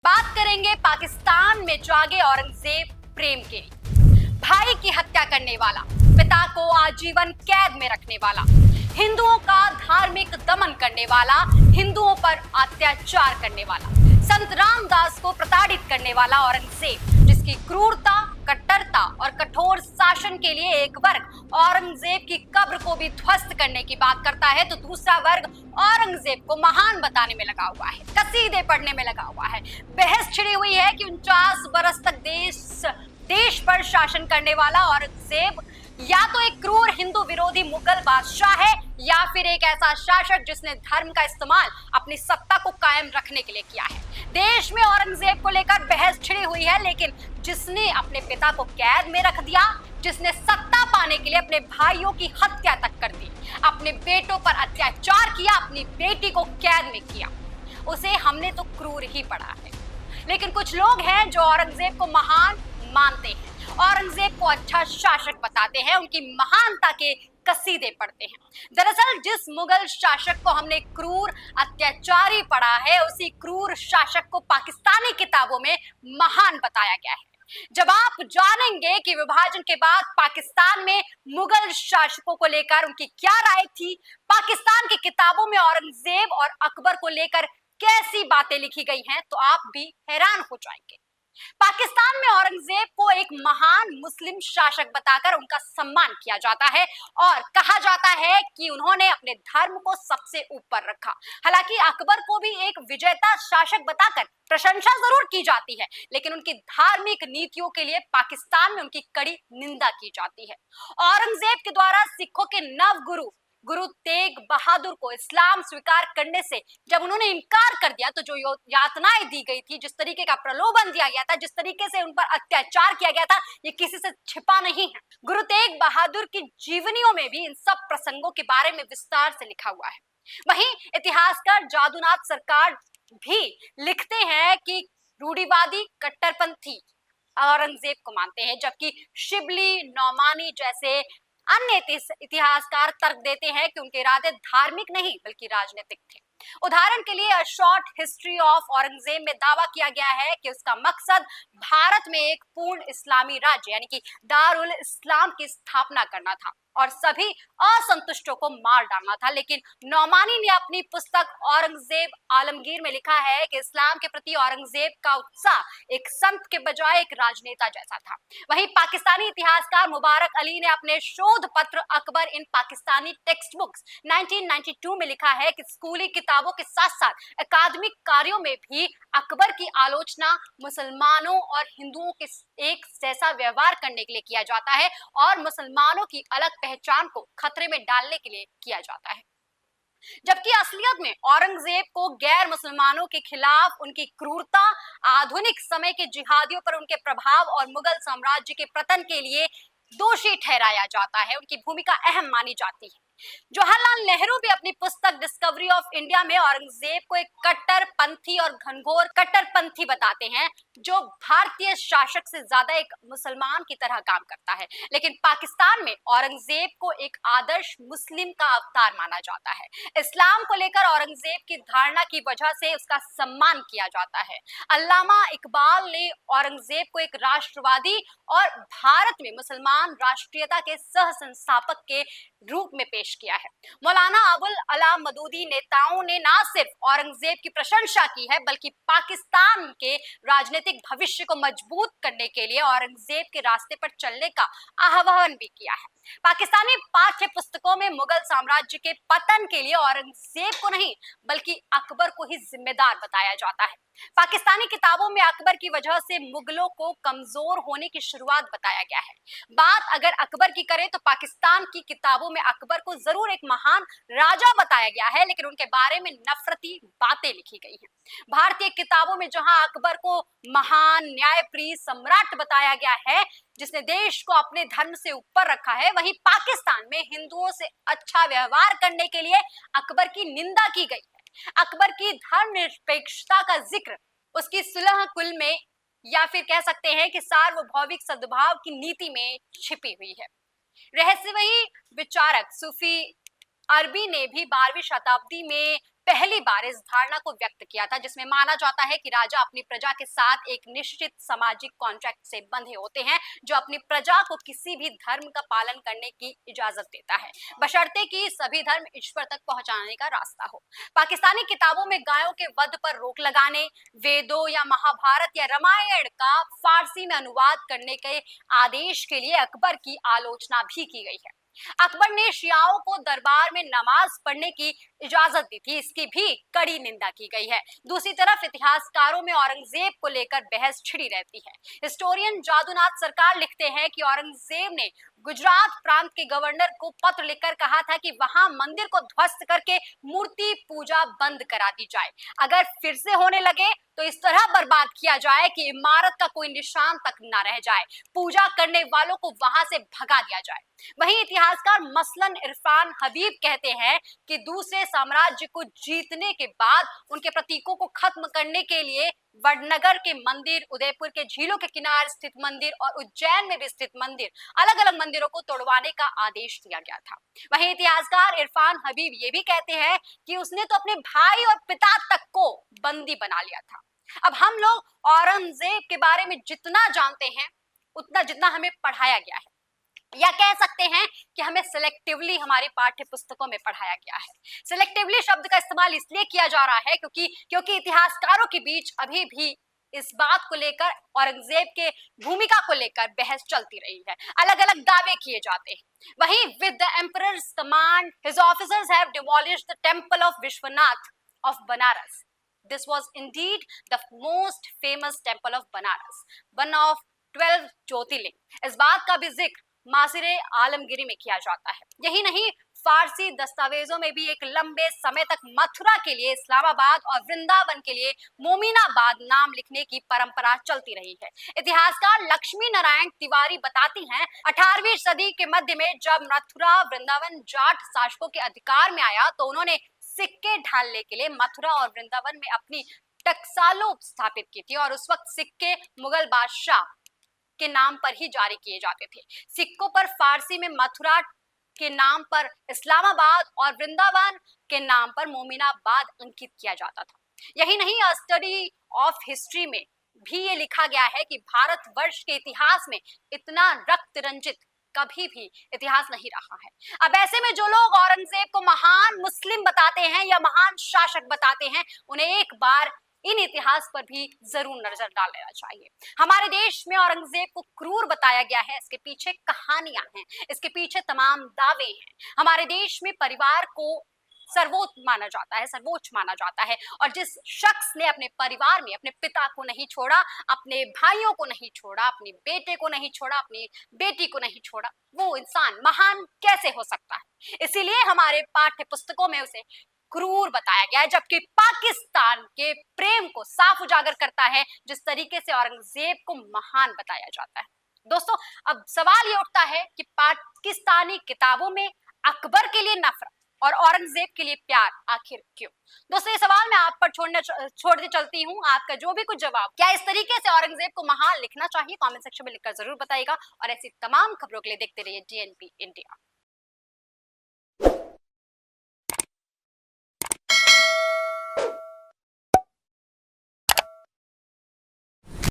बात करेंगे पाकिस्तान में जागे औरंगजेब प्रेम के लिए। भाई की हत्या करने वाला, पिता को आजीवन कैद में रखने वाला, हिंदुओं का धार्मिक दमन करने वाला, हिंदुओं पर अत्याचार करने वाला, संत रामदास को प्रताड़ित करने वाला औरंगजेब, जिसकी क्रूरता, कट्टरता और कठोर शासन के लिए एक वर्ग औरंगजेब की कब्र को भी ध्वस्त करने की बात करता है, तो दूसरा वर्ग औरंगजेब को महान बताने में लगा हुआ है, कसीदे पढ़ने में लगा हुआ है। बहस छिड़ी हुई है कि 49 बरस तक देश पर शासन करने वाला औरंगजेब या तो एक क्रूर हिंदू विरोधी मुगल बादशाह है या फिर एक ऐसा शासक जिसने धर्म का इस्तेमाल अपनी सत्ता को कायम रखने के लिए किया है। देश में औरंगजेब को लेकर बहस छिड़ी हुई है, लेकिन जिसने अपने पिता को कैद में रख दिया, जिसने सत्ता पाने के लिए अपने भाइयों की हत्या तक कर दी, अपने बेटों पर अत्याचार किया, अपनी बेटी को कैद में किया, उसे हमने तो क्रूर ही पढ़ा है। लेकिन कुछ लोग हैं जो औरंगजेब को महान मानते हैं, औरंगजेब को अच्छा शासक बताते हैं, उनकी महानता के कसीदे पढ़ते हैं। दरअसल जिस मुगल शासक को हमने क्रूर अत्याचारी पढ़ा है, उसी क्रूर शासक को पाकिस्तानी किताबों में महान बताया गया है। जब आप जानेंगे कि विभाजन के बाद पाकिस्तान में मुगल शासकों को लेकर उनकी क्या राय थी, पाकिस्तान की किताबों में औरंगजेब और अकबर को लेकर कैसी बातें लिखी गई हैं, तो आप भी हैरान हो जाएंगे। पाकिस्तान में औरंगजेब को एक महान मुस्लिम शासक बताकर उनका सम्मान किया जाता है और कहा जाता है कि उन्होंने अपने धर्म को सबसे ऊपर रखा। हालांकि अकबर को भी एक विजेता शासक बताकर प्रशंसा जरूर की जाती है, लेकिन उनकी धार्मिक नीतियों के लिए पाकिस्तान में उनकी कड़ी निंदा की जाती है। औरंगजेब के द्वारा सिखों के नव गुरु तेग बहादुर को इस्लाम स्वीकार करने से जब उन्होंने इनकार कर दिया, तो जो यातनाएं दी गई थी, जिस तरीके का प्रलोभन दिया गया था, जिस तरीके से उन पर अत्याचार किया गया था, ये किसी से छिपा नहीं है। गुरु तेग बहादुर की जीवनियों में भी इन सब प्रसंगों के बारे में विस्तार से लिखा हुआ है। वहीं इतिहासकार जादूनाथ सरकार भी लिखते हैं कि रूढ़िवादी कट्टरपंथी औरंगजेब को मानते हैं, जबकि शिबली, नौमानी जैसे अन्य इतिहासकार तर्क देते हैं कि उनके इरादे धार्मिक नहीं बल्कि राजनीतिक थे। उदाहरण के लिए, a short history of Aurangzeb में दावा किया गया है कि उसका मकसद भारत में एक पूर्ण इस्लामी राज्य यानी कि दारुल इस्लाम की स्थापना करना था और सभी असंतुष्टों को मार डालना था। लेकिन नौमानी ने अपनी पुस्तक औरंगजेब आलमगीर में लिखा है कि इस्लाम के प्रति औरंगजेब का उत्साह एक संत के बजाय एक राजनेता जैसा था। वहीं पाकिस्तानी इतिहासकार मुबारक अली ने अपने शोध पत्र अकबर इन पाकिस्तानी टेक्स्ट बुक्स 1992 में लिखा है कि स्कूली किताबों के साथ साथ अकादमिक कार्यों में भी अकबर की आलोचना मुसलमानों और हिंदुओं के एक जैसा व्यवहार करने के लिए किया जाता है और मुसलमानों की अलग पहचान को खतरे में डालने के लिए किया जाता है। जबकि असलियत में औरंगजेब को गैर मुसलमानों के खिलाफ उनकी क्रूरता, आधुनिक समय के जिहादियों पर उनके प्रभाव और मुगल साम्राज्य के पतन के लिए दोषी ठहराया जाता है, उनकी भूमिका अहम मानी जाती है। जवाहरलाल नेहरू भी अपनी पुस्तक डिस्कवरी ऑफ इंडिया में औरंगजेब को एक कट्टरपंथी और घनघोर कट्टरपंथी बताते हैं, जो भारतीय शासक से ज्यादा एक मुसलमान की तरह काम करता है। लेकिन पाकिस्तान में औरंगजेब को एक आदर्श मुस्लिम का अवतार माना जाता है। इस्लाम को लेकर औरंगजेब की धारणा की वजह से उसका सम्मान किया जाता है। अल्लामा इकबाल ने औरंगजेब को एक राष्ट्रवादी और भारत में मुसलमान राष्ट्रीयता के सह संस्थापक के रूप में पेश किया है। मौलाना अबुल अला मदूदी नेताओं ने न सिर्फ औरंगजेब की प्रशंसा की है, बल्कि पाकिस्तान के राजनीतिक भविष्य को मजबूत करने के लिए औरंगजेब के रास्ते पर चलने का आह्वान भी किया है। पाकिस्तानी पाठ्य पुस्तकों में मुगल साम्राज्य के पतन के लिए औरंगजेब को नहीं बल्कि अकबर को ही जिम्मेदार बताया जाता है। पाकिस्तानी किताबों में अकबर की वजह से मुगलों को कमजोर होने की शुरुआत बताया गया है। बात अगर अकबर की करें तो पाकिस्तान की किताबों में अकबर को जरूर एक महान राजा बताया गया है, लेकिन उनके बारे में नफरती बातें लिखी गई हैं। भारतीय किताबों में जहां अकबर को महान न्यायप्रिय सम्राट बताया गया है, जिसने देश को अपने धर्म से ऊपर रखा है, वहीं पाकिस्तान में हिंदुओं से अच्छा व्यवहार करने के लिए अकबर की निंदा की गई है। अकबर की धर्मनिरपेक्षता का जिक्र उसकी सुलह कुल में या फिर कह सकते हैं कि सार्वभौमिक सद्भाव की नीति में छिपी हुई है। रहस्यमयी विचारक सूफी अरबी ने भी 12वीं शताब्दी में पहली बार इस धारणा को व्यक्त किया था, जिसमें माना जाता है कि राजा अपनी प्रजा के साथ एक निश्चित सामाजिक कॉन्ट्रैक्ट से बंधे होते हैं, जो अपनी प्रजा को किसी भी धर्म का पालन करने की इजाजत देता है, बशर्ते कि सभी धर्म ईश्वर तक पहुंचाने का रास्ता हो। पाकिस्तानी किताबों में गायों के वध पर रोक लगाने, वेदों या महाभारत या रामायण का फारसी में अनुवाद करने के आदेश के लिए अकबर की आलोचना भी की गई है। अकबर ने शियाओं को दरबार में नमाज पढ़ने की इजाजत दी थी, इसकी भी कड़ी निंदा की गई है। दूसरी तरफ इतिहासकारों में औरंगजेब को लेकर बहस छिड़ी रहती है। हिस्टोरियन जादूनाथ सरकार लिखते हैं कि औरंगजेब ने गुजरात प्रांत के गवर्नर को पत्र लिखकर कहा था कि वहां मंदिर को ध्वस्त करके मूर्ति पूजा बंद करा दी जाए। अगर फिर से होने लगे तो इस तरह बर्बाद किया जाए कि इमारत का कोई निशान तक न रह जाए। पूजा करने वालों को वहां से भगा दिया जाए। वहीं इतिहासकार मसलन इरफान हबीब कहते हैं कि दूसरे साम्राज्य को जीतने के बाद उनके प्रतीकों को खत्म करने के लिए वडनगर के मंदिर, उदयपुर के झीलों के किनारे स्थित मंदिर और उज्जैन में भी स्थित मंदिर, अलग अलग मंदिरों को तोड़वाने का आदेश दिया गया था। वहीं इतिहासकार इरफान हबीब ये भी कहते हैं कि उसने तो अपने भाई और पिता तक को बंदी बना लिया था। अब हम लोग औरंगजेब के बारे में जितना जानते हैं उतना जितना हमें पढ़ाया गया है, या कह सकते हैं कि हमें सिलेक्टिवली हमारी पाठ्य पुस्तकों में पढ़ाया गया है। सिलेक्टिवली शब्द का इस्तेमाल इसलिए किया जा रहा है क्योंकि इतिहासकारों के बीच अभी भी इस बात को लेकर, औरंगजेब के भूमिका को लेकर बहस चलती रही है। अलग अलग दावे किए जाते हैं। वहीं with the emperors command his officers have demolished the temple of Vishwanath of Banaras. This was indeed the most famous temple of Banaras, one of 12 ज्योतिर्लिंग। इस बात का भी जिक्र मासिरे आलमगिरी में किया जाता है। यही नहीं, फारसी दस्तावेजों में भी एक लंबे समय तक मथुरा के लिए इस्लामाबाद और वृंदावन के लिए मोमिनाबाद नाम लिखने की परंपरा चलती रही है। इतिहासकार लक्ष्मी नारायण तिवारी बताती हैं, 18वीं सदी के मध्य में जब मथुरा वृंदावन जाट शासकों के अधिकार में आया तो उन्होंने सिक्के ढालने के लिए मथुरा और वृंदावन में अपनी टकसालों स्थापित की थी, और उस वक्त सिक्के मुगल बादशाह के नाम पर ही जारी किए जाते थे। सिक्कों पर फारसी में मथुरा के नाम पर इस्लामाबाद और वृंदावन के नाम पर मोमिनाबाद अंकित किया जाता था। यही नहीं, स्टडी ऑफ हिस्ट्री में भी ये लिखा गया है कि भारतवर्ष के इतिहास में इतना रक्त रंजित कभी भी इतिहास नहीं रहा है। अब ऐसे में जो लोग औरंगजेब को महान मुस्लिम बताते हैं या महान शासक बताते हैं, उन्हें एक बार इन इतिहास पर भी जरूर नजर डाल लेना चाहिए। हमारे देश में औरंगजेब को क्रूर बताया गया है, इसके पीछे कहानियां हैं, इसके पीछे तमाम दावे हैं। हमारे देश में परिवार को सर्वोच्च माना जाता है, और जिस शख्स ने अपने परिवार में अपने पिता को नहीं छोड़ा, अपने भाइयों को नहीं छोड़ा, अपने बेटे को नहीं छोड़ा, अपनी बेटी को नहीं छोड़ा, वो इंसान महान कैसे हो सकता है? इसीलिए हमारे पाठ्य पुस्तकों में उसे क्रूर बताया गया है, जबकि पाकिस्तान के प्रेम को साफ उजागर करता है जिस तरीके से औरंगजेब को महान बताया जाता है। दोस्तों, अब सवाल ये उठता है कि पाकिस्तानी किताबों में अकबर के लिए नफरत और औरंगजेब के लिए प्यार आखिर क्यों? दोस्तों, ये सवाल मैं आप पर छोड़ते चलती हूँ। आपका जो भी कुछ जवाब, क्या इस तरीके से औरंगजेब को महान लिखना चाहिए, कमेंट सेक्शन में लिखकर जरूर बताइएगा। और ऐसी तमाम खबरों के लिए देखते रहिए DNP इंडिया।